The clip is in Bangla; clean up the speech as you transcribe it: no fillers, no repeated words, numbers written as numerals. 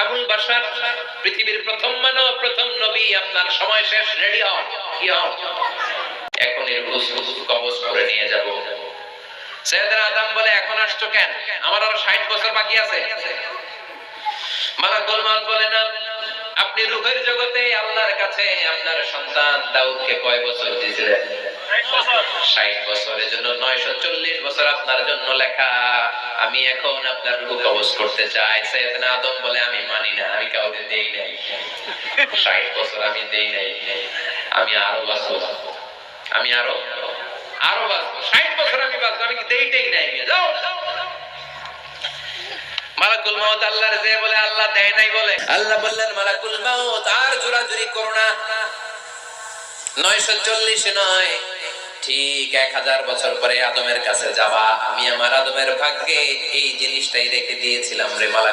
আবুল বাশার পৃথিবীর প্রথম মানব, প্রথম নবী, আপনার সময় শেষ, রেডি হন, কি হন, এখন এর কবজ করে নিয়ে যাব। সাইয়েদনা আদম বলে, এখন আসছো কেন? আমার আরো 60 বছর বাকি আছে। মালাকুল মউত বলে, না, আপনি রূহের জগতে আল্লাহর কাছে আপনার সন্তান দাউদকে কয় বছর দিয়েছিলেন? 60 বছর। এজন্য 940 বছর আপনার জন্য লেখা। আমি এখন আপনার রূহ কবজ করতে চাই। সাইয়েদনা আদম বলে, আমি মানি না, আমি কাউকে দেই নাই, 60 বছর আমি দেই নাই, আমি আরো বাঁচবো, আমি আরো বাঁচবো, 60 বছর আমি বাঁচবো, আমি কি দেইটাই নাই। যাও। মালাকুল মউত আল্লাহর যে বলে, আল্লাহ দেয় নাই বলে। আল্লাহ বললেন, মালাকুল মউত আর জোরাজুরি করো না, 940 নয়, ঠিক 1000 বছর পরে আদমের কাছে যাবা। আমি আমার আদমের ভাগ্যে এই জিনিসটাই রেখে দিয়েছিলাম রে মালাকুল।